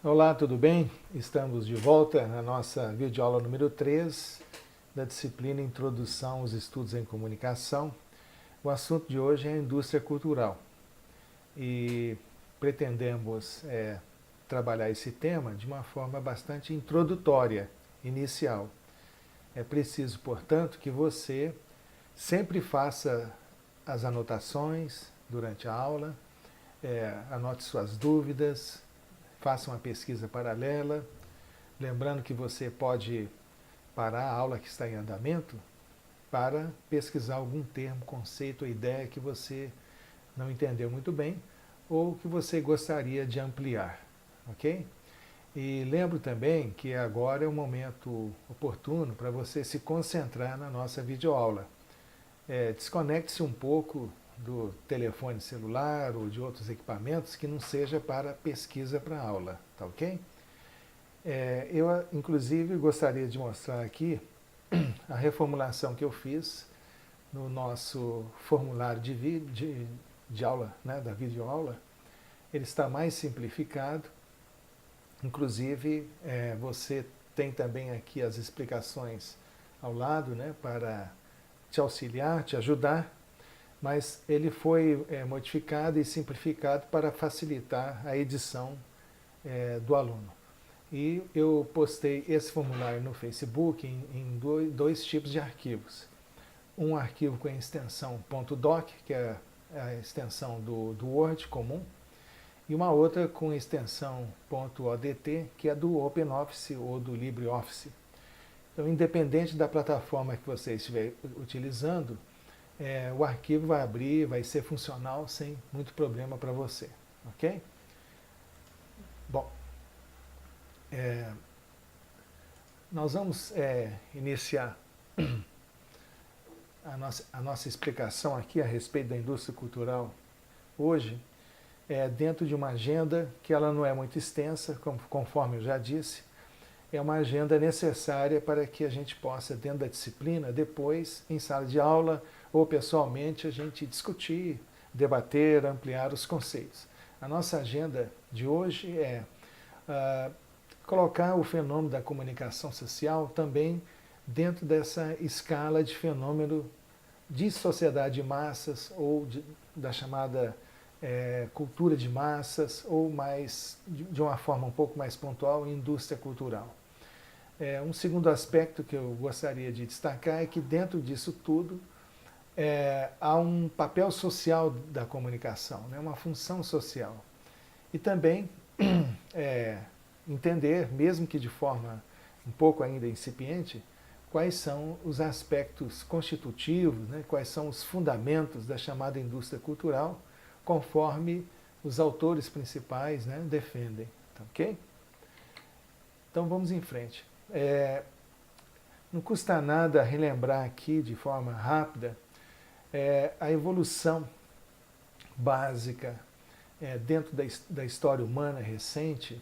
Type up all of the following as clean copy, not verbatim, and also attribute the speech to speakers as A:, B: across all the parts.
A: Olá, tudo bem? Estamos de volta na nossa videoaula número 3 da disciplina Introdução aos Estudos em Comunicação. O assunto de hoje é a indústria cultural e pretendemos trabalhar esse tema de uma forma bastante introdutória, inicial. É preciso, portanto, que você sempre faça as anotações durante a aula, anote suas dúvidas, faça uma pesquisa paralela, lembrando que você pode parar a aula que está em andamento para pesquisar algum termo, conceito ou ideia que você não entendeu muito bem ou que você gostaria de ampliar, ok? E lembro também que agora é o momento oportuno para você se concentrar na nossa videoaula. Desconecte-se um pouco do telefone celular ou de outros equipamentos que não seja para pesquisa para aula, tá ok? Eu, inclusive, gostaria de mostrar aqui a reformulação que eu fiz no nosso formulário de aula, né, da videoaula. Ele está mais simplificado, inclusive você tem também aqui as explicações ao lado, né, para te auxiliar, te ajudar, mas ele foi modificado e simplificado para facilitar a edição do aluno. E eu postei esse formulário no Facebook em dois tipos de arquivos. Um arquivo com a extensão .doc, que é a extensão do Word comum, e uma outra com a extensão .odt, que é do OpenOffice ou do LibreOffice. Então, independente da plataforma que você estiver utilizando, o arquivo vai abrir, vai ser funcional sem muito problema para você, ok? Bom, nós vamos iniciar a nossa explicação aqui a respeito da indústria cultural hoje, dentro de uma agenda que ela não é muito extensa, conforme eu já disse, é uma agenda necessária para que a gente possa, dentro da disciplina, depois, em sala de aula ou pessoalmente, a gente discutir, debater, ampliar os conceitos. A nossa agenda de hoje é colocar o fenômeno da comunicação social também dentro dessa escala de fenômeno de sociedade de massas ou da chamada cultura de massas ou mais, de uma forma um pouco mais pontual, indústria cultural. Um segundo aspecto que eu gostaria de destacar é que dentro disso tudo há um papel social da comunicação, né, uma função social. E também entender, mesmo que de forma um pouco ainda incipiente, quais são os aspectos constitutivos, né, quais são os fundamentos da chamada indústria cultural, conforme os autores principais, né, defendem. Tá, ok? Então vamos em frente. Não custa nada relembrar aqui de forma rápida a evolução básica dentro da história humana recente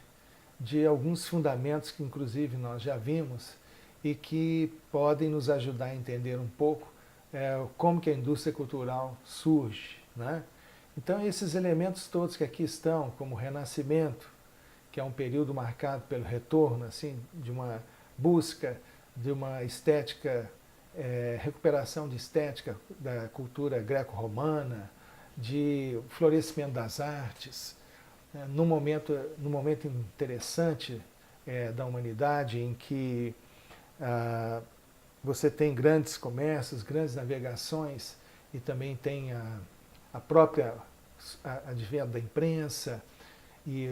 A: de alguns fundamentos que inclusive nós já vimos e que podem nos ajudar a entender um pouco como que a indústria cultural surge, né? Então esses elementos todos que aqui estão, como o Renascimento, que é um período marcado pelo retorno assim, de uma busca de uma estética, recuperação de estética da cultura greco-romana, de florescimento das artes, num momento interessante da humanidade em que você tem grandes comércios, grandes navegações e também tem a própria advento da imprensa e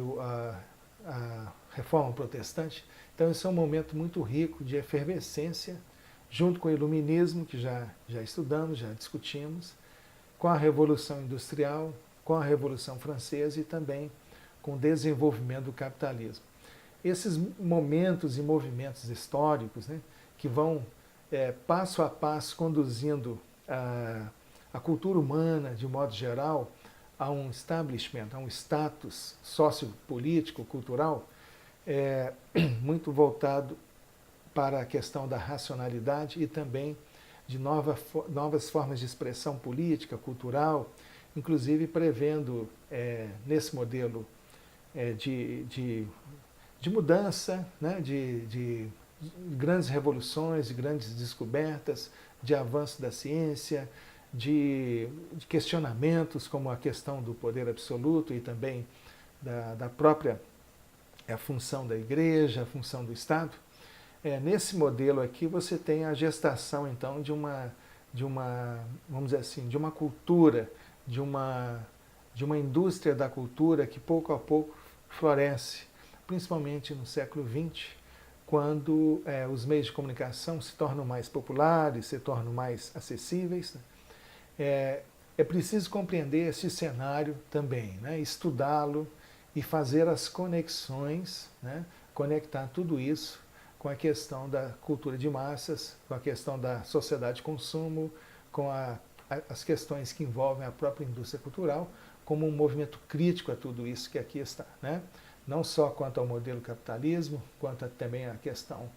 A: a reforma protestante. Então esse é um momento muito rico de efervescência, junto com o iluminismo, que já estudamos, já discutimos, com a Revolução Industrial, com a Revolução Francesa e também com o desenvolvimento do capitalismo. Esses momentos e movimentos históricos, né, que vão passo a passo conduzindo a cultura humana, de modo geral, a um establishment, a um status sociopolítico, cultural, muito voltado para a questão da racionalidade e também de novas formas de expressão política, cultural, inclusive prevendo nesse modelo de de mudança, né, de grandes revoluções, de grandes descobertas, de avanço da ciência, de questionamentos como a questão do poder absoluto e também da própria a função da igreja, a função do Estado. Nesse modelo aqui você tem a gestação então de uma, vamos dizer assim, de uma cultura, de uma indústria da cultura que pouco a pouco floresce, principalmente no século XX, quando os meios de comunicação se tornam mais populares, se tornam mais acessíveis. É preciso compreender esse cenário também, né? Estudá-lo e fazer as conexões, né? Conectar tudo isso com a questão da cultura de massas, com a questão da sociedade de consumo, com as questões que envolvem a própria indústria cultural, como um movimento crítico a tudo isso que aqui está, né? Não só quanto ao modelo capitalismo, quanto também a questão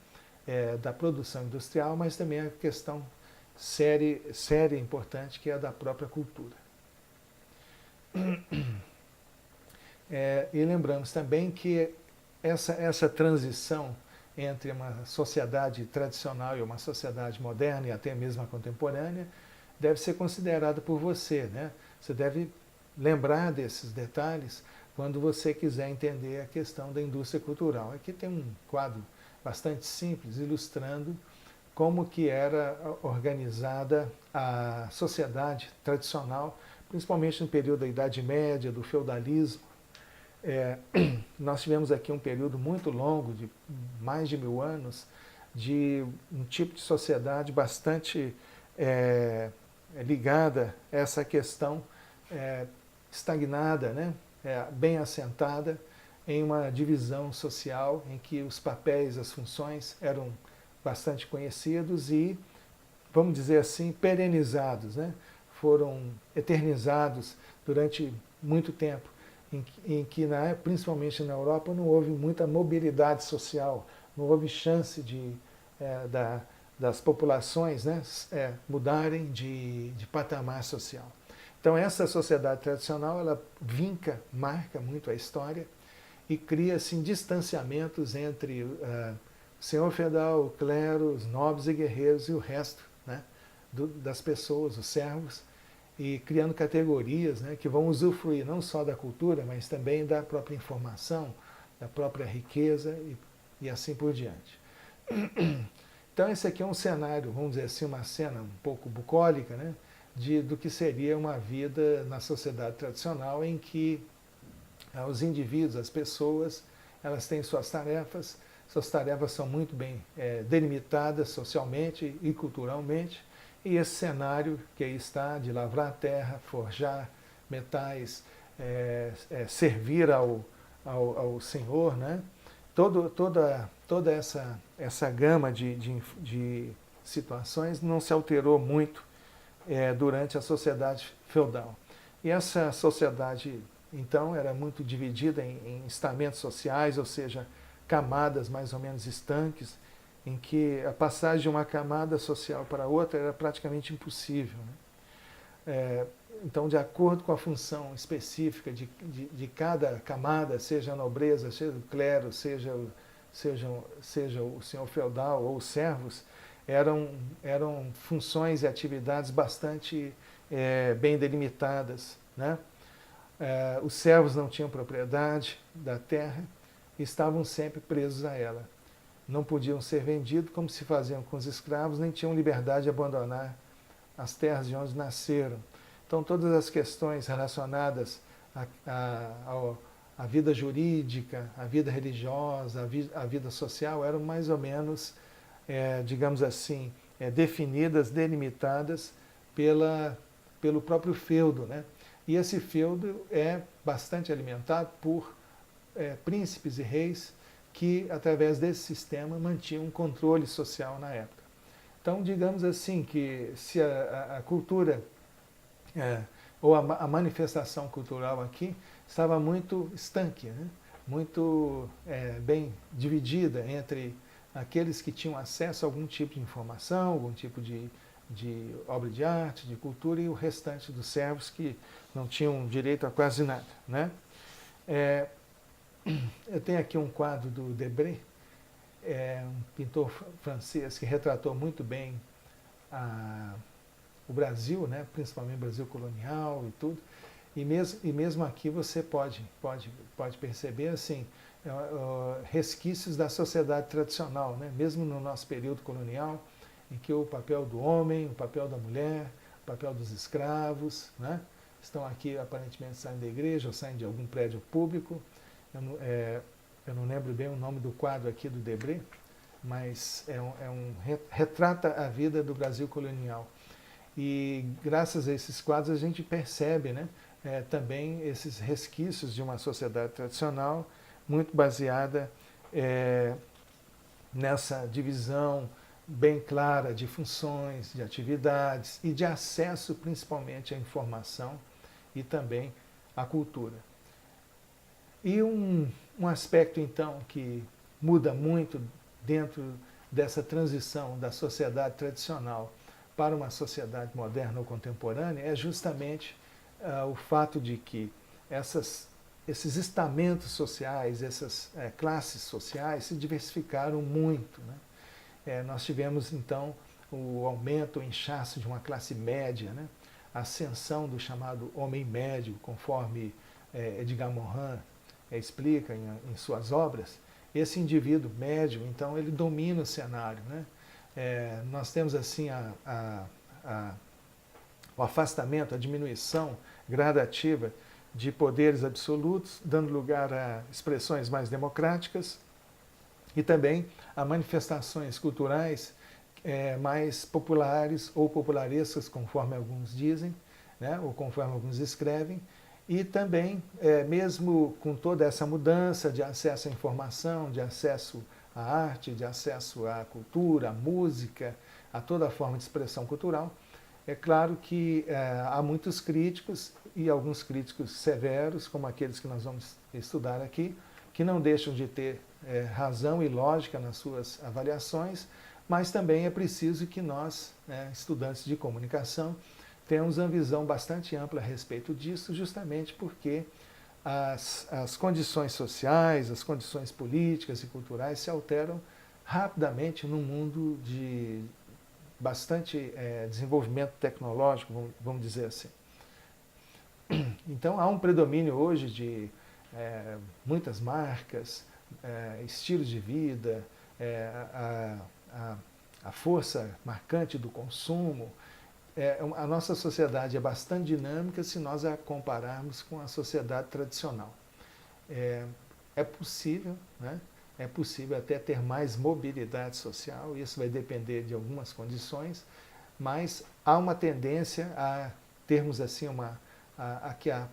A: da produção industrial, mas também a questão séria e importante que é a da própria cultura. E lembramos também que essa transição entre uma sociedade tradicional e uma sociedade moderna e até mesmo a contemporânea deve ser considerada por você, né? Você deve lembrar desses detalhes quando você quiser entender a questão da indústria cultural. Aqui tem um quadro bastante simples ilustrando como que era organizada a sociedade tradicional, principalmente no período da Idade Média, do feudalismo. Nós tivemos aqui um período muito longo, de mais de 1000 anos, de um tipo de sociedade bastante ligada a essa questão estagnada, né? Bem assentada em uma divisão social em que os papéis, as funções eram bastante conhecidos e, vamos dizer assim, perenizados, né? Foram eternizados durante muito tempo, em que principalmente na Europa não houve muita mobilidade social, não houve chance das populações, né, mudarem de patamar social. Então essa sociedade tradicional ela marca muito a história e cria assim, distanciamentos entre o senhor feudal, o clero, os nobres e guerreiros e o resto, né, das pessoas, os servos, e criando categorias, né, que vão usufruir não só da cultura, mas também da própria informação, da própria riqueza e assim por diante. Então esse aqui é um cenário, vamos dizer assim, uma cena um pouco bucólica, né, do que seria uma vida na sociedade tradicional em que os indivíduos, as pessoas, elas têm suas tarefas são muito bem delimitadas socialmente e culturalmente, e esse cenário que aí está de lavrar a terra, forjar metais, servir ao Senhor, né? Toda essa gama de situações não se alterou muito durante a sociedade feudal. E essa sociedade, então, era muito dividida em estamentos sociais, ou seja, camadas mais ou menos estanques, em que a passagem de uma camada social para outra era praticamente impossível, né? Então, de acordo com a função específica de cada camada, seja a nobreza, seja o clero, seja o senhor feudal ou os servos, eram funções e atividades bastante bem delimitadas, né? Os servos não tinham propriedade da terra e estavam sempre presos a ela. Não podiam ser vendidos como se faziam com os escravos, nem tinham liberdade de abandonar as terras de onde nasceram. Então, todas as questões relacionadas à vida jurídica, à vida religiosa, à vida social, eram mais ou menos, digamos assim, definidas, delimitadas pelo próprio feudo, né? E esse feudo é bastante alimentado por príncipes e reis que, através desse sistema, mantinham um controle social na época. Então, digamos assim, que se a cultura, ou a manifestação cultural aqui, estava muito estanque, né? Muito bem dividida entre aqueles que tinham acesso a algum tipo de informação, algum tipo de obra de arte, de cultura, e o restante dos servos que não tinham direito a quase nada, né? eu tenho aqui um quadro do Debré, um pintor francês que retratou muito bem o Brasil, né, principalmente o Brasil colonial e tudo. E mesmo aqui você pode perceber assim, resquícios da sociedade tradicional, né? Mesmo no nosso período colonial, em que o papel do homem, o papel da mulher, o papel dos escravos, né? Estão aqui aparentemente saindo da igreja ou saindo de algum prédio público. Eu não lembro bem o nome do quadro aqui do Debré, mas retrata a vida do Brasil colonial. E graças a esses quadros a gente percebe, né, também esses resquícios de uma sociedade tradicional muito baseada nessa divisão bem clara de funções, de atividades e de acesso principalmente à informação e também à cultura. E um aspecto então que muda muito dentro dessa transição da sociedade tradicional para uma sociedade moderna ou contemporânea é justamente o fato de que esses estamentos sociais, essas classes sociais se diversificaram muito, né? Nós tivemos então o aumento, o inchaço de uma classe média, né? A ascensão do chamado homem médio, conforme Edgar Morin explica em suas obras. Esse indivíduo médio, então, ele domina o cenário, né? Nós temos assim o afastamento, a diminuição gradativa de poderes absolutos, dando lugar a expressões mais democráticas e também a manifestações culturais mais populares ou popularescas, conforme alguns dizem, né, ou conforme alguns escrevem, e também, mesmo com toda essa mudança de acesso à informação, de acesso à arte, de acesso à cultura, à música, a toda forma de expressão cultural, é claro que há muitos críticos, e alguns críticos severos, como aqueles que nós vamos estudar aqui, que não deixam de ter razão e lógica nas suas avaliações, mas também é preciso que nós, estudantes de comunicação, tenhamos uma visão bastante ampla a respeito disso, justamente porque as condições sociais, as condições políticas e culturais se alteram rapidamente num mundo de bastante desenvolvimento tecnológico, vamos dizer assim. Então há um predomínio hoje de muitas marcas, estilos de vida, a força marcante do consumo. A nossa sociedade é bastante dinâmica se nós a compararmos com a sociedade tradicional. É possível, né? É possível até ter mais mobilidade social, isso vai depender de algumas condições, mas há uma tendência a termos assim que a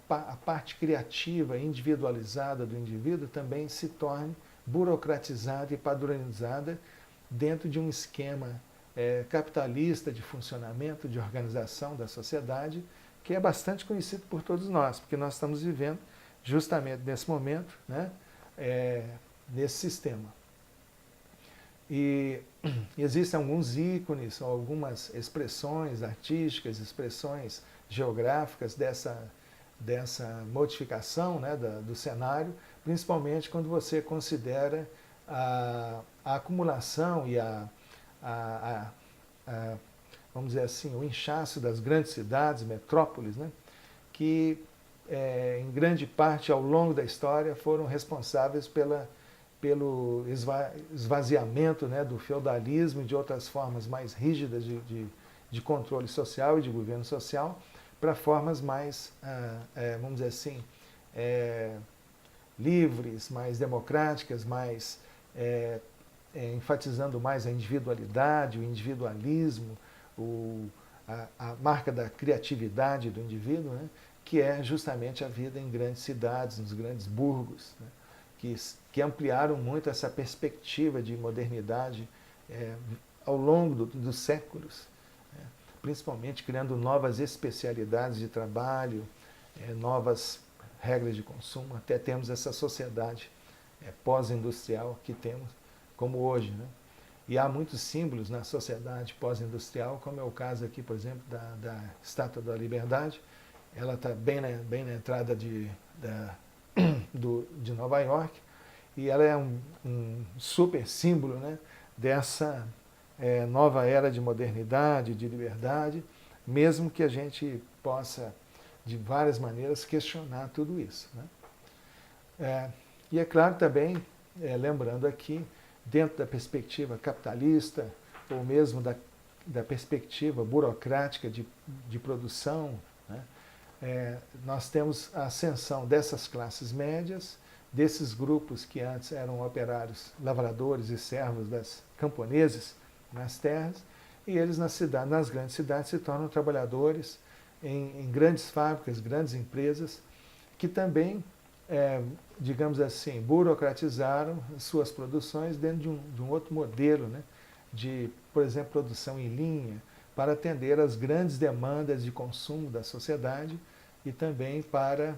A: parte criativa, individualizada do indivíduo também se torne burocratizada e padronizada dentro de um esquema capitalista de funcionamento, de organização da sociedade, que é bastante conhecido por todos nós, porque nós estamos vivendo justamente nesse momento, né, nesse sistema. E existem alguns ícones, algumas expressões artísticas, expressões geográficas dessa modificação, né, do cenário, principalmente quando você considera a acumulação e vamos dizer assim, o inchaço das grandes cidades, metrópoles, né, que em grande parte ao longo da história foram responsáveis pelo esvaziamento, né, do feudalismo e de outras formas mais rígidas de controle social e de governo social para formas mais, vamos dizer assim, livres, mais democráticas, mais enfatizando mais a individualidade, o individualismo, a marca da criatividade do indivíduo, né, que é justamente a vida em grandes cidades, nos grandes burgos, né, que ampliaram muito essa perspectiva de modernidade ao longo dos séculos, né, principalmente criando novas especialidades de trabalho, novas regras de consumo, até temos essa sociedade pós-industrial que temos, como hoje, né? E há muitos símbolos na sociedade pós-industrial, como é o caso aqui, por exemplo, da Estátua da Liberdade. Ela está bem na entrada de Nova York, e ela é um super símbolo, né, dessa nova era de modernidade, de liberdade, mesmo que a gente possa, de várias maneiras, questionar tudo isso, né? E é claro também, lembrando aqui, dentro da perspectiva capitalista, ou mesmo da perspectiva burocrática de produção, né, nós temos a ascensão dessas classes médias, desses grupos que antes eram operários, lavradores e servos das camponeses nas terras, e eles nas grandes cidades se tornam trabalhadores em grandes fábricas, grandes empresas, que também, digamos assim, burocratizaram suas produções dentro de um outro modelo, né, de, por exemplo, produção em linha, para atender às grandes demandas de consumo da sociedade e também para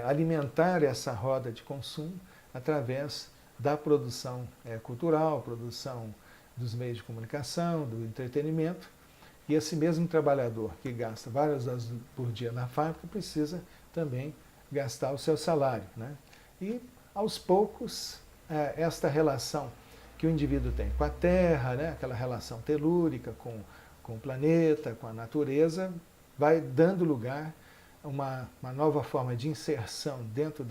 A: alimentar essa roda de consumo através da produção cultural, produção dos meios de comunicação, do entretenimento. E esse mesmo trabalhador que gasta várias horas por dia na fábrica precisa também gastar o seu salário, né? E, aos poucos, esta relação que o indivíduo tem com a Terra, né, aquela relação telúrica com o planeta, com a natureza, vai dando lugar a uma nova forma de inserção dentro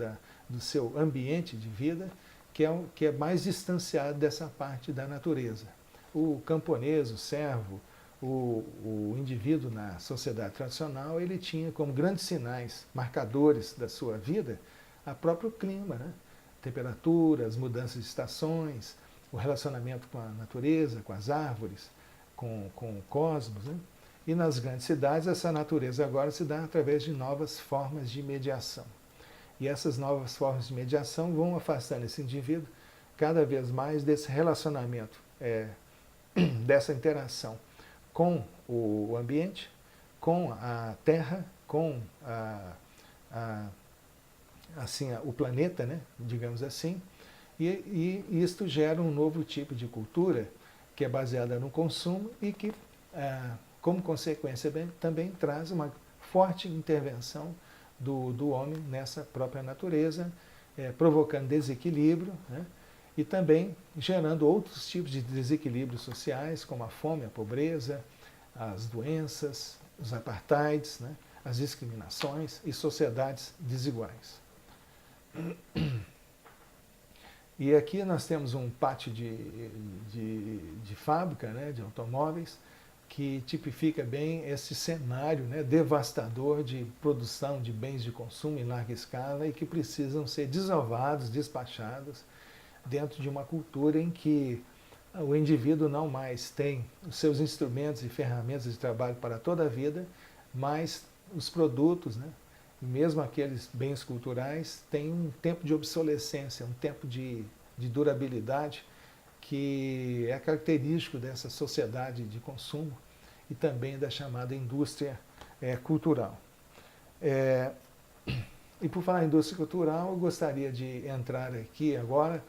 A: do seu ambiente de vida, que é mais distanciado dessa parte da natureza. O camponês, o servo, o indivíduo na sociedade tradicional, ele tinha como grandes sinais, marcadores da sua vida, o próprio clima, né? Temperatura, as mudanças de estações, o relacionamento com a natureza, com as árvores, com o cosmos, né? E nas grandes cidades, essa natureza agora se dá através de novas formas de mediação. E essas novas formas de mediação vão afastando esse indivíduo cada vez mais desse relacionamento, dessa interação com o ambiente, com a Terra, com o planeta, né, digamos assim, e isto gera um novo tipo de cultura que é baseada no consumo e que, como consequência, também traz uma forte intervenção do homem nessa própria natureza, provocando desequilíbrio, né, e também gerando outros tipos de desequilíbrios sociais, como a fome, a pobreza, as doenças, os apartheids, né, as discriminações e sociedades desiguais. E aqui nós temos um pátio de fábrica, né, de automóveis, que tipifica bem esse cenário, né, devastador de produção de bens de consumo em larga escala e que precisam ser desovados, despachados, dentro de uma cultura em que o indivíduo não mais tem os seus instrumentos e ferramentas de trabalho para toda a vida, mas os produtos, né, mesmo aqueles bens culturais, têm um tempo de obsolescência, um tempo de durabilidade que é característico dessa sociedade de consumo e também da chamada indústria cultural. E por falar em indústria cultural, eu gostaria de entrar aqui agora,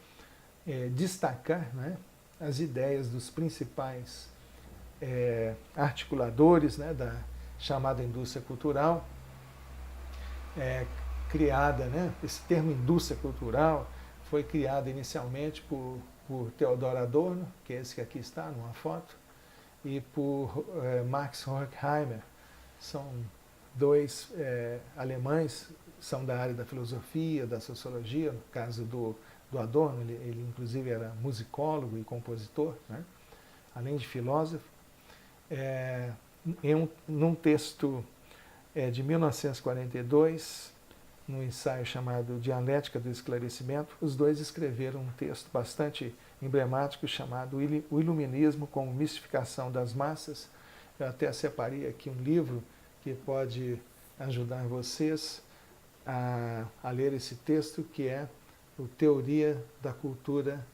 A: destacar, né, as ideias dos principais articuladores, né, da chamada indústria cultural, criada, né, esse termo indústria cultural foi criado inicialmente por Theodor Adorno, que é esse que aqui está numa foto, e por Max Horkheimer. São dois alemães, são da área da filosofia, da sociologia. No caso do Adorno, ele inclusive era musicólogo e compositor, né, além de filósofo. Num texto de 1942, num ensaio chamado Dialética do Esclarecimento, os dois escreveram um texto bastante emblemático chamado O Iluminismo como Mistificação das Massas. Eu até separei aqui um livro que pode ajudar vocês a ler esse texto, que é o Teoria da Cultura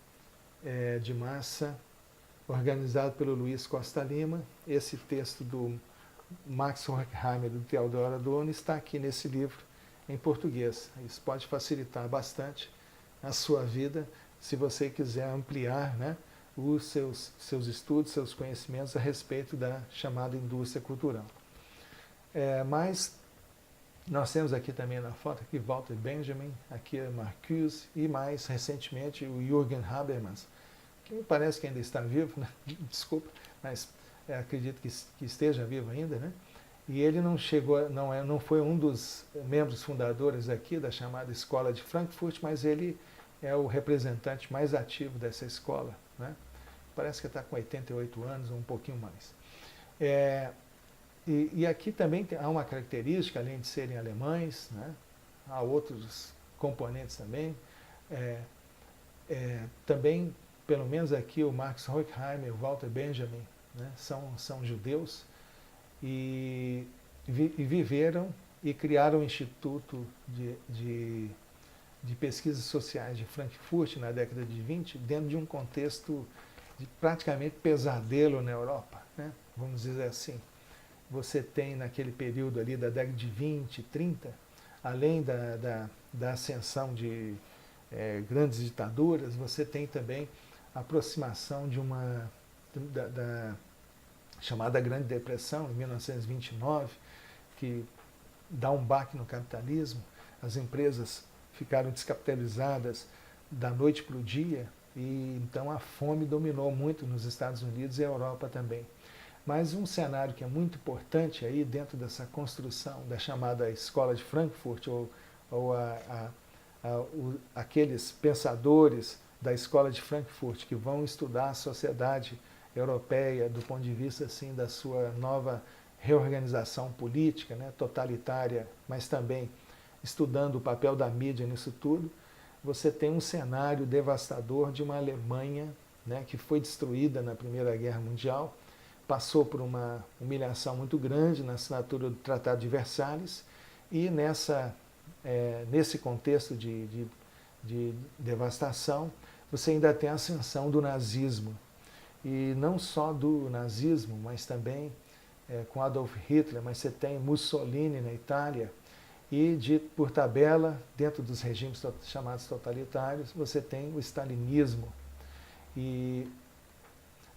A: de Massa, organizado pelo Luiz Costa Lima. Esse texto do Max Horkheimer e do Theodor Adorno está aqui nesse livro, em português. Isso pode facilitar bastante a sua vida, se você quiser ampliar, né, os seus estudos, seus conhecimentos a respeito da chamada indústria cultural. Mas Nós temos aqui também na foto aqui Walter Benjamin, aqui é Marcuse e mais recentemente o Jürgen Habermas, que me parece que ainda está vivo, né? Desculpa, mas acredito que esteja vivo ainda, né? E ele não chegou, não foi um dos membros fundadores aqui da chamada Escola de Frankfurt, mas ele é o representante mais ativo dessa escola, né? Parece que está com 88 anos ou um pouquinho mais. E aqui também há uma característica, além de serem alemães, né? Há outros componentes também. Também, pelo menos aqui, o Max Horkheimer, o Walter Benjamin, né? são judeus e viveram e criaram o Instituto de Pesquisas Sociais de Frankfurt na década de 20, dentro de um contexto de praticamente pesadelo na Europa, né? Vamos dizer assim. Você tem naquele período ali da década de 20, 30, além da ascensão de grandes ditaduras, você tem também a aproximação da chamada Grande Depressão, em 1929, que dá um baque no capitalismo. As empresas ficaram descapitalizadas da noite para o dia e então a fome dominou muito nos Estados Unidos e a Europa também. Mas um cenário que é muito importante aí dentro dessa construção da chamada Escola de Frankfurt ou aqueles pensadores da Escola de Frankfurt que vão estudar a sociedade europeia do ponto de vista assim da sua nova reorganização política, né, totalitária, mas também estudando o papel da mídia nisso tudo, você tem um cenário devastador de uma Alemanha, né, que foi destruída na Primeira Guerra Mundial, passou por uma humilhação muito grande na assinatura do Tratado de Versalhes e nesse contexto de devastação, você ainda tem a ascensão do nazismo. E não só do nazismo, mas também com Adolf Hitler, mas você tem Mussolini na Itália e, dito por tabela, dentro dos regimes chamados totalitários, você tem o stalinismo. E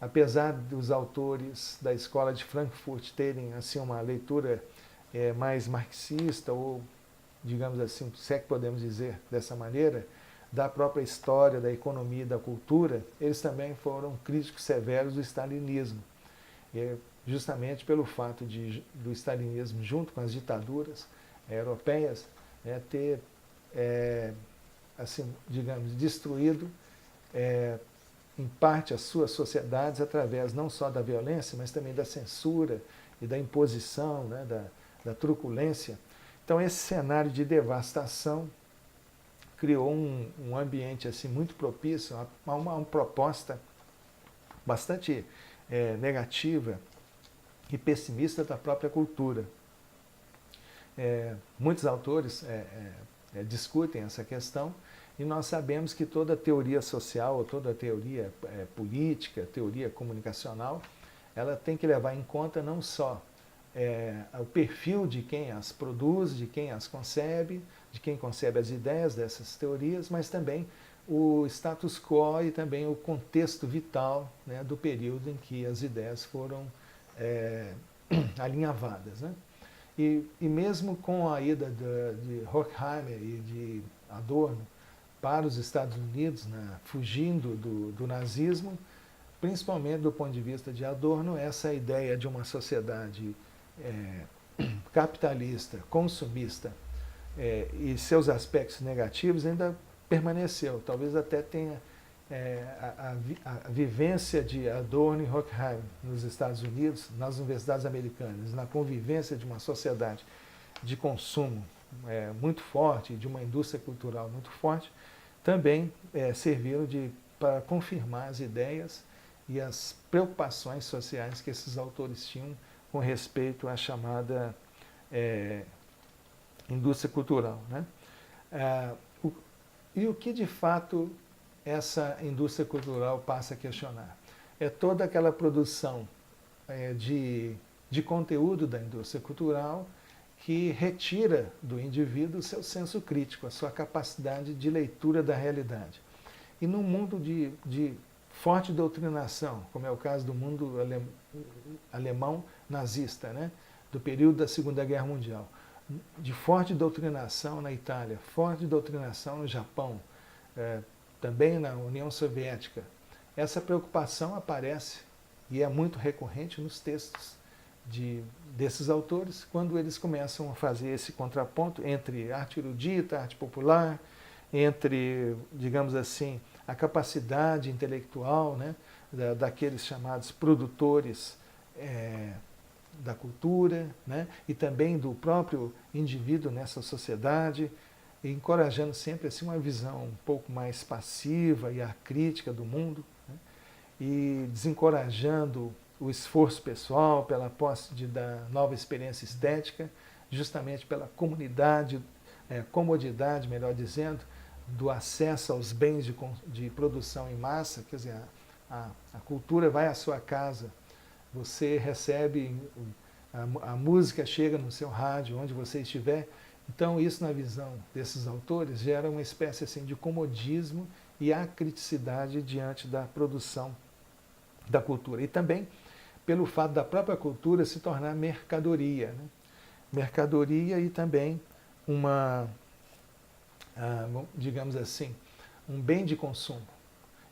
A: apesar dos autores da Escola de Frankfurt terem assim uma leitura mais marxista ou, digamos assim, se é que podemos dizer dessa maneira, da própria história, da economia e da cultura, eles também foram críticos severos do stalinismo. Justamente pelo fato do stalinismo, junto com as ditaduras europeias, ter, assim, digamos, destruído em parte as suas sociedades através não só da violência, mas também da censura e da imposição, né, da truculência. Então esse cenário de devastação criou um ambiente assim muito propício a uma proposta bastante negativa e pessimista da própria cultura. Muitos autores discutem essa questão e nós sabemos que toda teoria social, ou toda teoria política, teoria comunicacional, ela tem que levar em conta não só o perfil de quem as produz, de quem as concebe, de quem concebe as ideias dessas teorias, mas também o status quo e também o contexto vital, né, do período em que as ideias foram alinhavadas, né? E mesmo com a ida de Horkheimer e de Adorno para os Estados Unidos, né, fugindo do nazismo, principalmente do ponto de vista de Adorno, essa ideia de uma sociedade capitalista, consumista e seus aspectos negativos ainda permaneceu. Talvez até tenha a vivência de Adorno e Horkheimer nos Estados Unidos, nas universidades americanas, na convivência de uma sociedade de consumo muito forte, de uma indústria cultural muito forte, também serviram para confirmar as ideias e as preocupações sociais que esses autores tinham com respeito à chamada indústria cultural, né? E o que de fato essa indústria cultural passa a questionar? É toda aquela produção de conteúdo da indústria cultural que retira do indivíduo o seu senso crítico, a sua capacidade de leitura da realidade. E num mundo de forte doutrinação, como é o caso do mundo alemão nazista, né, do período da Segunda Guerra Mundial, de forte doutrinação na Itália, forte doutrinação no Japão, também na União Soviética, essa preocupação aparece e é muito recorrente nos textos desses autores, quando eles começam a fazer esse contraponto entre arte erudita, arte popular, entre, digamos assim, a capacidade intelectual, né, daqueles chamados produtores da cultura, né, e também do próprio indivíduo nessa sociedade, encorajando sempre assim, uma visão um pouco mais passiva e acrítica do mundo, né, e desencorajando o esforço pessoal pela posse da nova experiência estética, justamente pela comodidade, melhor dizendo, do acesso aos bens de produção em massa, quer dizer, a cultura vai à sua casa, você recebe, a música chega no seu rádio, onde você estiver. Então, isso, na visão desses autores, gera uma espécie assim, de comodismo e acriticidade diante da produção da cultura. E também pelo fato da própria cultura se tornar mercadoria. Né? Mercadoria e também digamos assim, um bem de consumo.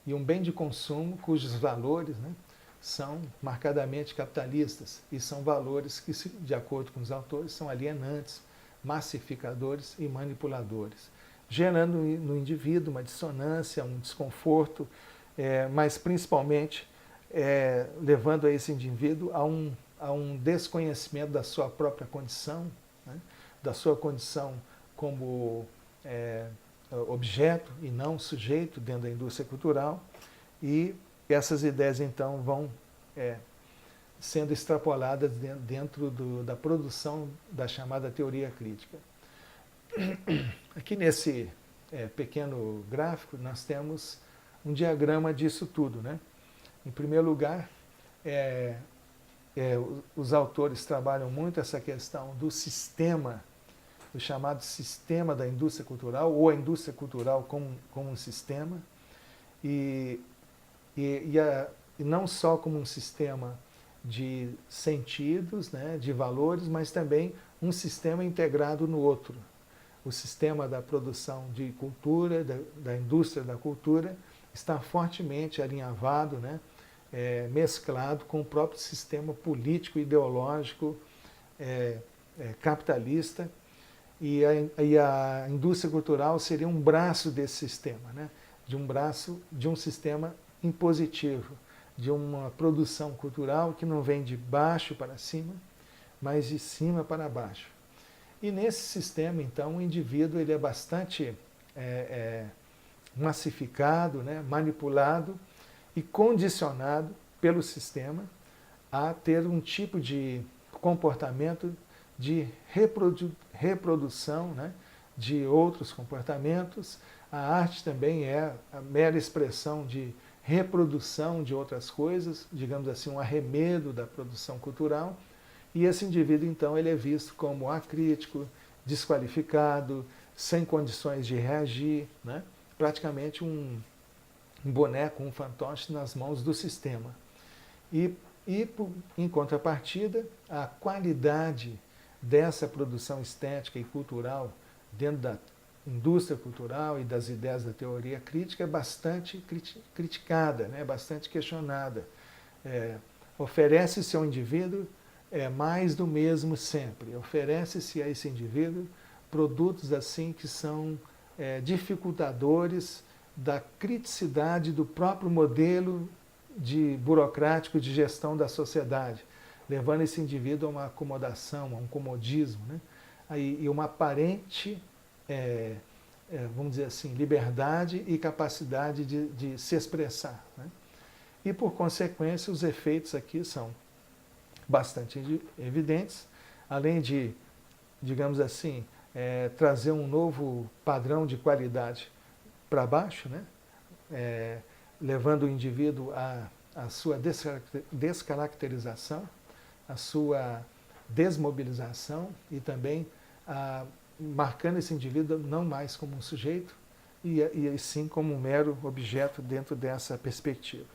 A: E um bem de consumo cujos valores, né, são marcadamente capitalistas e são valores que, de acordo com os autores, são alienantes, massificadores e manipuladores, gerando no indivíduo uma dissonância, um desconforto, mas principalmente levando a esse indivíduo a um desconhecimento da sua própria condição, né, da sua condição como objeto e não sujeito dentro da indústria cultural, e essas ideias então vão sendo extrapoladas dentro da produção da chamada teoria crítica. Aqui nesse pequeno gráfico nós temos um diagrama disso tudo, né? Em primeiro lugar, os autores trabalham muito essa questão do sistema, o chamado sistema da indústria cultural, ou a indústria cultural como um sistema, e não só como um sistema de sentidos, né, de valores, mas também um sistema integrado no outro. O sistema da produção de cultura, da indústria da cultura, está fortemente alinhavado, né, mesclado com o próprio sistema político, ideológico, capitalista, e a indústria cultural seria um braço desse sistema, né, de um sistema impositivo, de uma produção cultural que não vem de baixo para cima, mas de cima para baixo. E nesse sistema, então, o indivíduo ele é bastante massificado, né, manipulado e condicionado pelo sistema a ter um tipo de comportamento de reprodução, né, de outros comportamentos. A arte também é a mera expressão de reprodução de outras coisas, digamos assim, um arremedo da produção cultural, e esse indivíduo, então, ele é visto como acrítico, desqualificado, sem condições de reagir, né? Praticamente um boneco, um fantoche nas mãos do sistema. E, em contrapartida, a qualidade dessa produção estética e cultural dentro da indústria cultural e das ideias da teoria crítica é bastante criticada, né? Bastante questionada. Oferece-se ao indivíduo mais do mesmo sempre. Oferece-se a esse indivíduo produtos assim que são dificultadores da criticidade do próprio modelo burocrático de gestão da sociedade, levando esse indivíduo a uma acomodação, a um comodismo, né? E uma aparente, vamos dizer assim, liberdade e capacidade de se expressar, né? E, por consequência, os efeitos aqui são bastante evidentes, além de, digamos assim, trazer um novo padrão de qualidade para baixo, né? Levando o indivíduo à sua descaracterização, à sua desmobilização e também marcando esse indivíduo não mais como um sujeito e sim como um mero objeto dentro dessa perspectiva.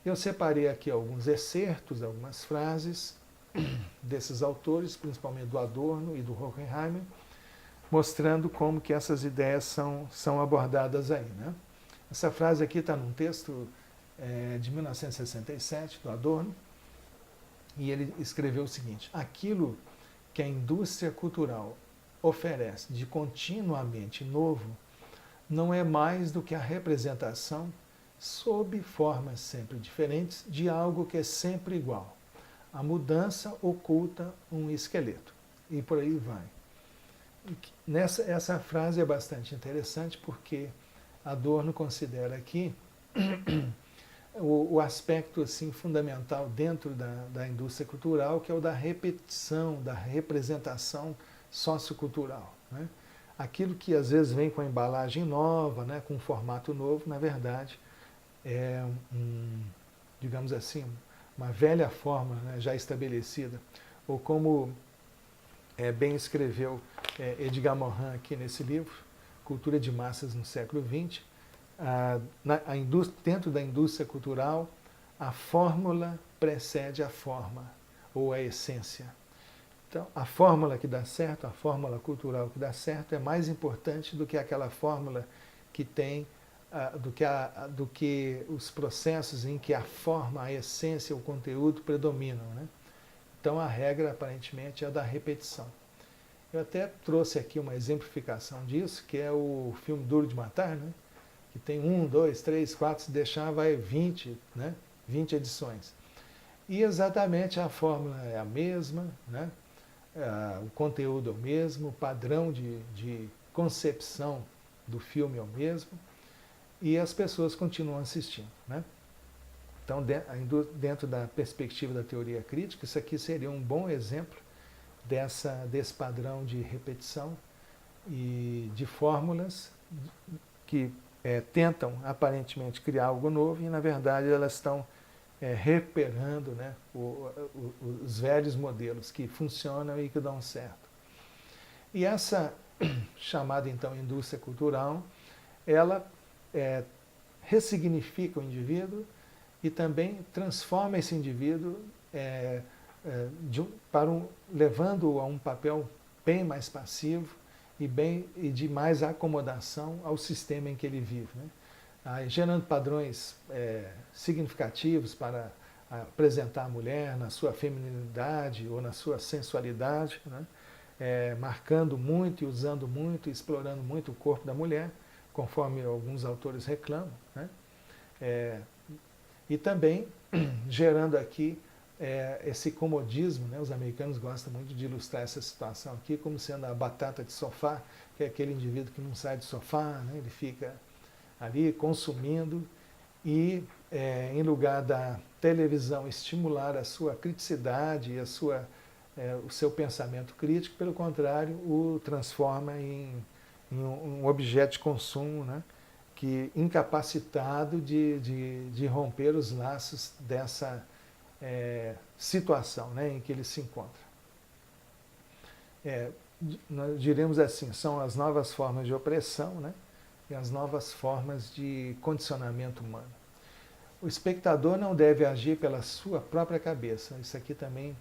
A: Eu separei aqui alguns excertos, algumas frases desses autores, principalmente do Adorno e do Horkheimer, mostrando como que essas ideias são abordadas aí, né? Essa frase aqui está num texto de 1967, do Adorno, e ele escreveu o seguinte: aquilo que a indústria cultural oferece de continuamente novo não é mais do que a representação, sob formas sempre diferentes, de algo que é sempre igual. A mudança oculta um esqueleto. E por aí vai. Essa frase é bastante interessante porque Adorno considera aqui o aspecto assim, fundamental dentro da indústria cultural, que é o da repetição, da representação sociocultural, né? Aquilo que às vezes vem com a embalagem nova, né, com um formato novo, na verdade é digamos assim, uma velha forma, né, já estabelecida. Ou como bem escreveu Edgar Morin aqui nesse livro, Cultura de Massas no século XX, dentro da indústria cultural, a fórmula precede a forma, ou a essência. Então, a fórmula que dá certo, a fórmula cultural que dá certo, é mais importante do que aquela fórmula que tem, do que os processos em que a forma, a essência, o conteúdo predominam, né? Então, a regra, aparentemente, é a da repetição. Eu até trouxe aqui uma exemplificação disso, que é o filme Duro de Matar, né? Que tem 1, 2, 3, 4, se deixar vai 20, né? 20 edições. E exatamente a fórmula é a mesma, né? O conteúdo é o mesmo, o padrão de concepção do filme é o mesmo, e as pessoas continuam assistindo, né? Então, dentro da perspectiva da teoria crítica, isso aqui seria um bom exemplo desse padrão de repetição e de fórmulas que tentam aparentemente criar algo novo e, na verdade, elas estão recuperando, né, os velhos modelos que funcionam e que dão certo. E essa chamada, então, indústria cultural, ela ressignifica o indivíduo e também transforma esse indivíduo levando-o a um papel bem mais passivo e de mais acomodação ao sistema em que ele vive, né? Gerando padrões significativos para apresentar a mulher na sua feminilidade ou na sua sensualidade, né? Marcando muito e usando muito, explorando muito o corpo da mulher, conforme alguns autores reclamam, né? E também gerando aqui esse comodismo, né? Os americanos gostam muito de ilustrar essa situação aqui como sendo a batata de sofá, que é aquele indivíduo que não sai do sofá, né? Ele fica ali consumindo e, em lugar da televisão estimular a sua criticidade e o seu pensamento crítico, pelo contrário, o transforma em um objeto de consumo, né? Que incapacitado de romper os laços dessa situação, né, em que ele se encontra. Nós diremos assim, são as novas formas de opressão, né, e as novas formas de condicionamento humano. O espectador não deve agir pela sua própria cabeça. Isso aqui também,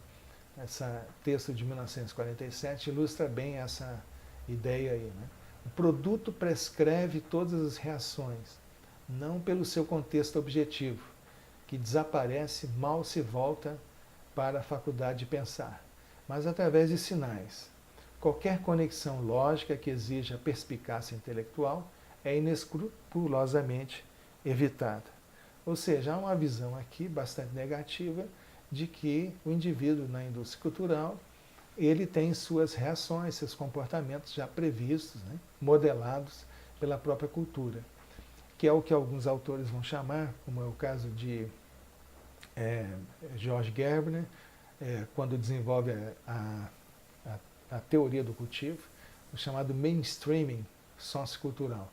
A: esse texto de 1947, ilustra bem essa ideia aí, né? O produto prescreve todas as reações, não pelo seu contexto objetivo, que desaparece mal se volta para a faculdade de pensar, mas através de sinais. Qualquer conexão lógica que exija perspicácia intelectual é inescrupulosamente evitada. Ou seja, há uma visão aqui bastante negativa de que o indivíduo na indústria cultural ele tem suas reações, seus comportamentos já previstos, né, modelados pela própria cultura, que é o que alguns autores vão chamar, como é o caso de George Gerbner, quando desenvolve a teoria do cultivo, o chamado mainstreaming sociocultural.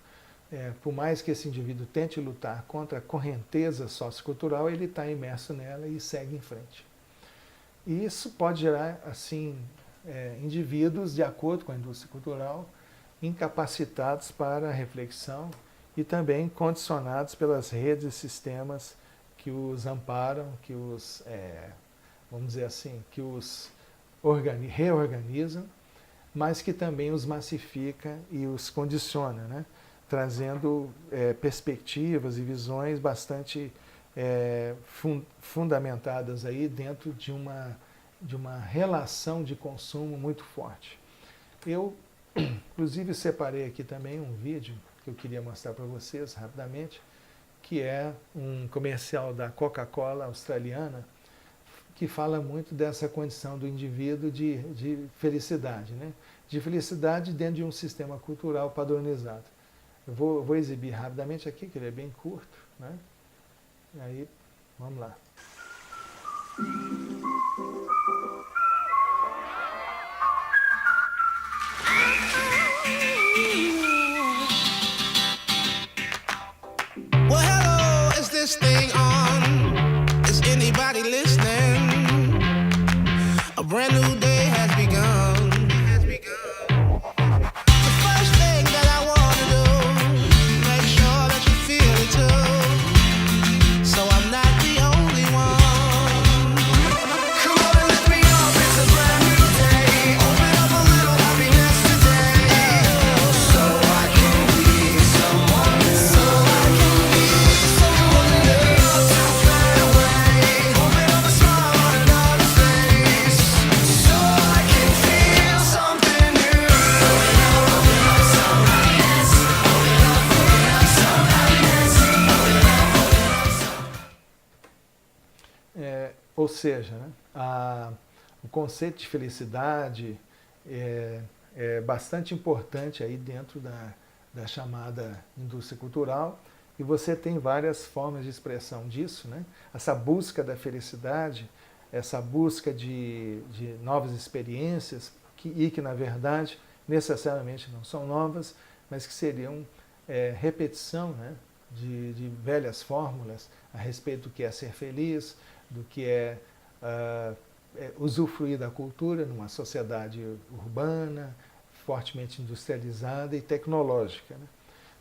A: Por mais que esse indivíduo tente lutar contra a correnteza sociocultural, ele está imerso nela e segue em frente. E isso pode gerar, assim, indivíduos, de acordo com a indústria cultural, incapacitados para a reflexão e também condicionados pelas redes e sistemas que os amparam, que os vamos dizer assim, que os reorganizam, mas que também os massifica e os condiciona, né? Trazendo perspectivas e visões bastante fundamentadas aí dentro de uma relação de consumo muito forte. Eu, inclusive, separei aqui também um vídeo que eu queria mostrar para vocês rapidamente, que é um comercial da Coca-Cola australiana, que fala muito dessa condição do indivíduo de felicidade, né? De felicidade dentro de um sistema cultural padronizado. Eu vou exibir rapidamente aqui, que ele é bem curto, né? E aí, vamos lá.
B: Well, hello, is this thing on? Is anybody listening? A brand new day has begun. The first thing that I want to do, make sure that you feel it too. So I'm not the only one. Come on and let me up, it's a brand new day. Open up a little happiness today. So I can be someone new. So I can be someone new. To fly away. Open up a smile on another face. So I can feel something new. Open up some happiness. Open up some happiness.
A: Ou seja, né, o conceito de felicidade é bastante importante aí dentro da chamada indústria cultural, e você tem várias formas de expressão disso, né? Essa busca da felicidade, essa busca de novas experiências, que na verdade necessariamente não são novas, mas que seriam repetição, né, de velhas fórmulas a respeito do que é ser feliz, do que é usufruir da cultura numa sociedade urbana, fortemente industrializada e tecnológica, né?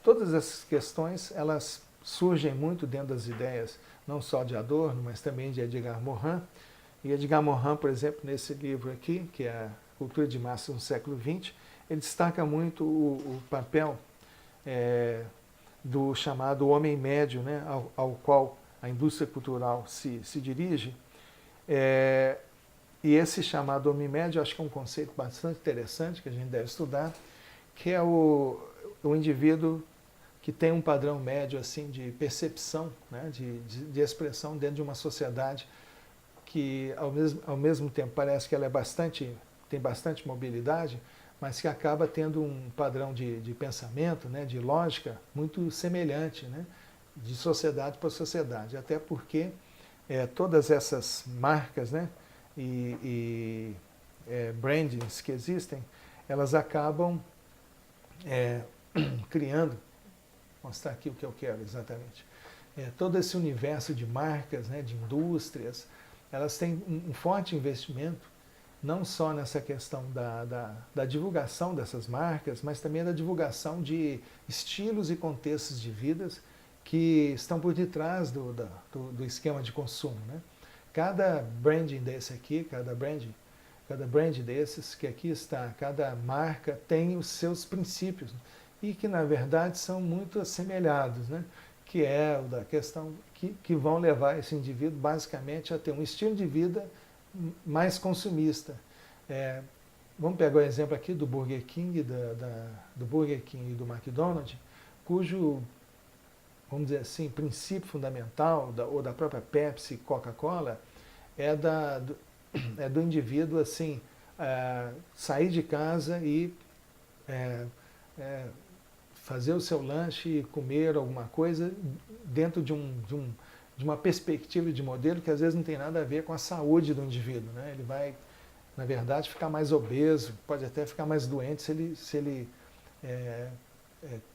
A: Todas essas questões, elas surgem muito dentro das ideias, não só de Adorno, mas também de Edgar Morin. E Edgar Morin, por exemplo, nesse livro aqui, que é a Cultura de Massas no século XX, ele destaca muito o papel do chamado homem médio, né, ao qual a indústria cultural se dirige. E esse chamado homem médio, acho que é um conceito bastante interessante que a gente deve estudar, que é o indivíduo que tem um padrão médio assim de percepção, né, de expressão dentro de uma sociedade que ao mesmo tempo parece que ela tem bastante mobilidade, mas que acaba tendo um padrão de pensamento, né, de lógica muito semelhante, né, de sociedade para sociedade, até porque todas essas marcas, né, e brandings que existem, elas acabam criando, vou mostrar aqui o que eu quero exatamente, todo esse universo de marcas, né, de indústrias, elas têm um forte investimento, não só nessa questão da divulgação dessas marcas, mas também da divulgação de estilos e contextos de vidas que estão por detrás do esquema de consumo, né? Cada branding desse aqui, cada brand desses que aqui está, cada marca tem os seus princípios e que na verdade são muito assemelhados, né? Que é o da questão que vão levar esse indivíduo basicamente a ter um estilo de vida mais consumista. Vamos pegar o exemplo aqui do Burger King, do Burger King e do McDonald's, cujo, vamos dizer assim, princípio fundamental, ou da própria Pepsi e Coca-Cola, é do indivíduo assim, sair de casa e fazer o seu lanche e comer alguma coisa dentro de uma perspectiva de modelo que às vezes não tem nada a ver com a saúde do indivíduo, né? Ele vai, na verdade, ficar mais obeso, pode até ficar mais doente se ele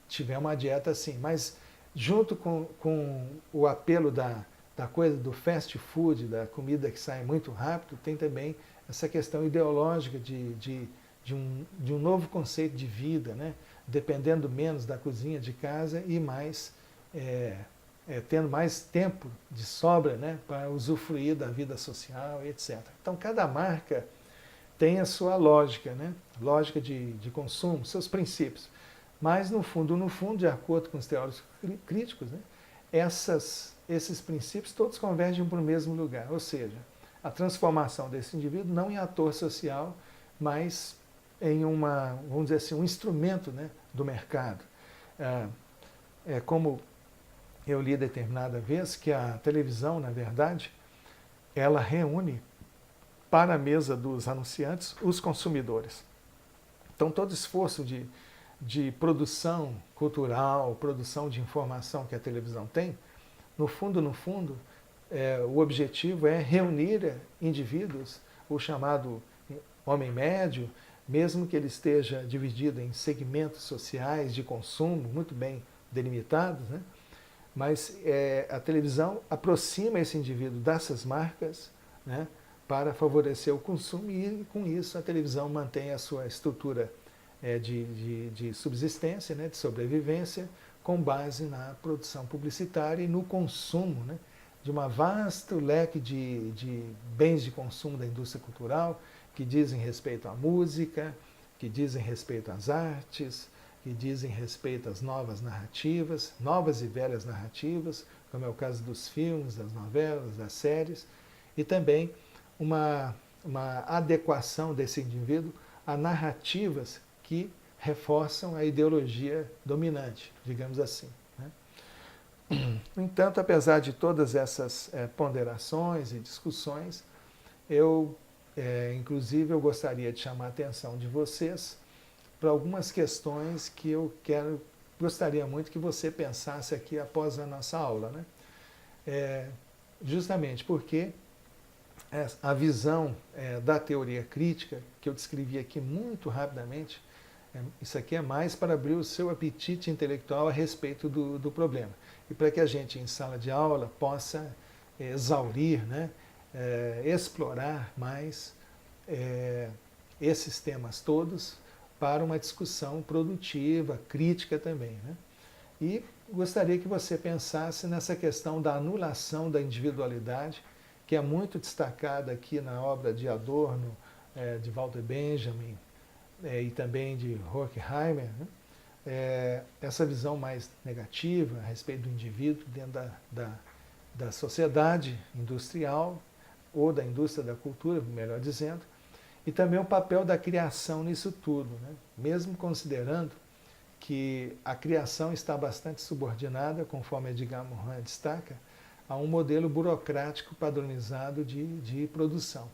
A: tiver uma dieta assim. Mas junto com o apelo da coisa do fast food, da comida que sai muito rápido, tem também essa questão ideológica de um novo conceito de vida, né? Dependendo menos da cozinha de casa e mais tendo mais tempo de sobra, né, para usufruir da vida social, etc. Então, cada marca tem a sua lógica, né, lógica de consumo, seus princípios. Mas, no fundo, de acordo com os teóricos críticos, né, esses princípios todos convergem para o mesmo lugar, ou seja, a transformação desse indivíduo não em ator social, mas em vamos dizer assim, um instrumento, né, do mercado. Como eu li determinada vez, que a televisão, na verdade, ela reúne para a mesa dos anunciantes os consumidores. Então, todo esforço de produção cultural, produção de informação que a televisão tem, no fundo, o objetivo é reunir indivíduos, o chamado homem médio, mesmo que ele esteja dividido em segmentos sociais de consumo muito bem delimitados, né? Mas a televisão aproxima esse indivíduo dessas marcas, né, para favorecer o consumo e, com isso, a televisão mantém a sua estrutura de subsistência, né, de sobrevivência, com base na produção publicitária e no consumo, né, de uma vasto leque de bens de consumo da indústria cultural que dizem respeito à música, que dizem respeito às artes, que dizem respeito às novas narrativas, novas e velhas narrativas, como é o caso dos filmes, das novelas, das séries, e também uma adequação desse indivíduo a narrativas que reforçam a ideologia dominante, digamos assim, né? No entanto, apesar de todas essas ponderações e discussões, inclusive, eu gostaria de chamar a atenção de vocês para algumas questões que eu gostaria muito que você pensasse aqui após a nossa aula, né? Justamente porque a visão da teoria crítica, que eu descrevi aqui muito rapidamente, isso aqui é mais para abrir o seu apetite intelectual a respeito do problema. E para que a gente, em sala de aula, possa exaurir, né, explorar mais esses temas todos para uma discussão produtiva, crítica também, né? E gostaria que você pensasse nessa questão da anulação da individualidade, que é muito destacada aqui na obra de Adorno, de Walter Benjamin e também de Horkheimer, né? Essa visão mais negativa a respeito do indivíduo dentro da sociedade industrial, ou da indústria da cultura, melhor dizendo, e também o papel da criação nisso tudo, né? Mesmo considerando que a criação está bastante subordinada, conforme Edgar Morin destaca, a um modelo burocrático padronizado de produção,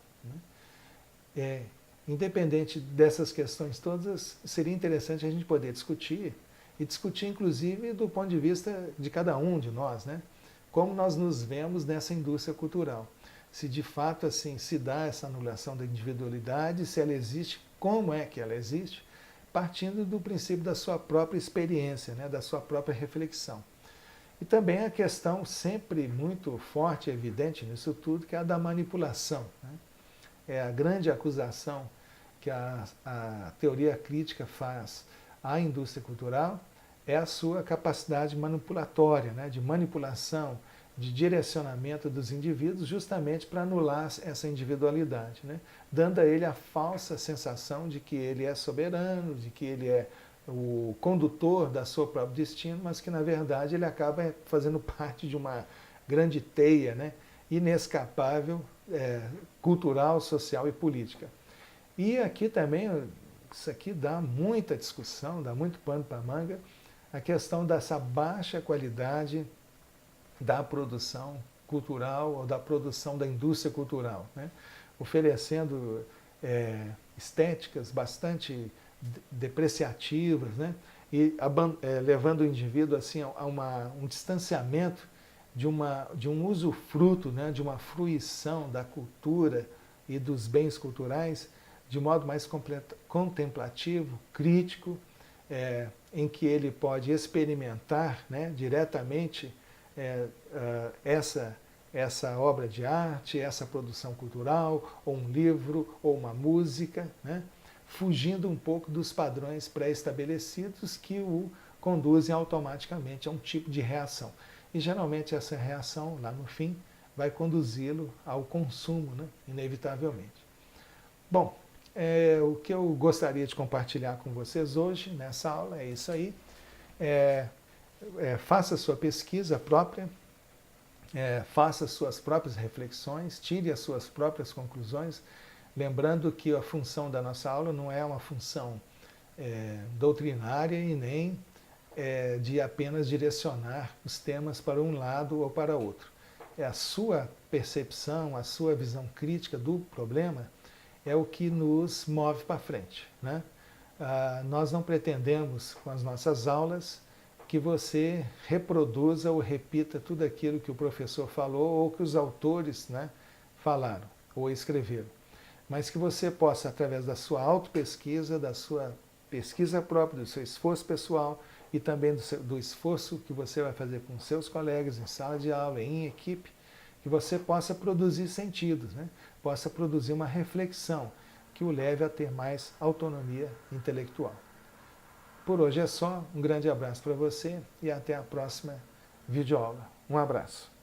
A: né? Independente dessas questões todas, seria interessante a gente poder discutir, e discutir inclusive do ponto de vista de cada um de nós, né? Como nós nos vemos nessa indústria cultural. Se de fato assim se dá essa anulação da individualidade, se ela existe, como é que ela existe, partindo do princípio da sua própria experiência, né, da sua própria reflexão. E também a questão sempre muito forte e evidente nisso tudo, que é a da manipulação, né? É a grande acusação que a teoria crítica faz à indústria cultural, é a sua capacidade manipulatória, né, de manipulação, de direcionamento dos indivíduos, justamente para anular essa individualidade, né? Dando a ele a falsa sensação de que ele é soberano, de que ele é o condutor da sua próprio destino, mas que, na verdade, ele acaba fazendo parte de uma grande teia, né, inescapável, cultural, social e política. E aqui também, isso aqui dá muita discussão, dá muito pano para manga, a questão dessa baixa qualidade da produção cultural ou da produção da indústria cultural, né? Oferecendo estéticas bastante depreciativas, né? E levando o indivíduo assim, a um distanciamento de um usufruto, né? De uma fruição da cultura e dos bens culturais de modo mais contemplativo, crítico, em que ele pode experimentar, né, diretamente essa obra de arte, essa produção cultural, ou um livro, ou uma música, né? Fugindo um pouco dos padrões pré-estabelecidos que o conduzem automaticamente a um tipo de reação. e geralmente essa reação, lá no fim, vai conduzi-lo ao consumo, né? Inevitavelmente. Bom, o que eu gostaria de compartilhar com vocês hoje, nessa aula, é isso aí. Faça a sua pesquisa própria, faça as suas próprias reflexões, tire as suas próprias conclusões, lembrando que a função da nossa aula não é uma função doutrinária e nem de apenas direcionar os temas para um lado ou para outro. É a sua percepção, a sua visão crítica do problema é o que nos move para frente, né? Nós não pretendemos, com as nossas aulas, que você reproduza ou repita tudo aquilo que o professor falou ou que os autores, né, falaram ou escreveram, mas que você possa, através da sua autopesquisa, da sua pesquisa própria, do seu esforço pessoal e também do esforço que você vai fazer com seus colegas em sala de aula, em equipe, que você possa produzir sentidos, né? Possa produzir uma reflexão que o leve a ter mais autonomia intelectual. Por hoje é só, um grande abraço para você e até a próxima videoaula. Um abraço.